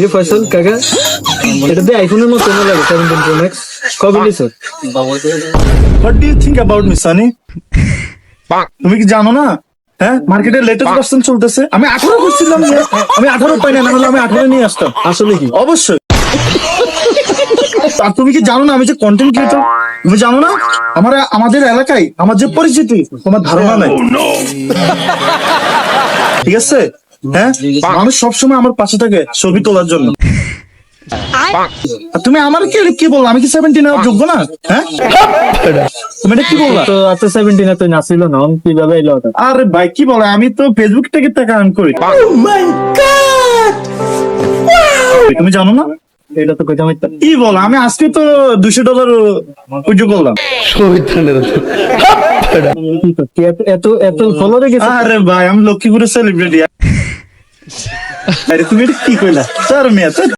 যে ফয়সাল কাকা এটা দিয়ে আইফোনের মতো না লাগে 17 Pro Max কবে নিছো? What do you think about me, Sunny? তুমি কি জানো না? হ্যাঁ, মার্কেটে লেটেস্ট ভার্সন চলতেছে। আমি 18 করছিলাম যে আমি 18 পাই না, না হলে আমি 18 নিয়ে আসতাম। আসলে কি? অবশ্যই। আর তুমি কি জানো না আমি যে কন্টেন্ট ক্রিয়েটর? তুমি জানো না আমাদের এলাকায় আমার যে পরিচিতি তোমার ধারণা নাই। ঠিক আছে? হ্যাঁ, মানুষ সবসময় আমার পাশে থাকে ছবি তোলার জন্য। আর তুমি আমার কি বললো? আমি কি 17 নেওয়ার যোগ্য না? হ্যাঁ, তুমি এটা কি বললা? তো আচ্ছা 17 এ তো নাছিল না কিভাবে এলো ওটা? আরে ভাই কি বলে, আমি তো ফেসবুক থেকে টাকা আর্ন করি। তুমি জানো না? এটা তো কইতে হইতো। কি বল, আমি আজকে তো $200 উইথড্র করলাম। কি এত এত ফলোরে গেছে? আরে ভাই আমি লক্ষ্মীপুরের সেলিব্রিটি। আরে তুমি এটা কি কইলা? স্যার মেয়ে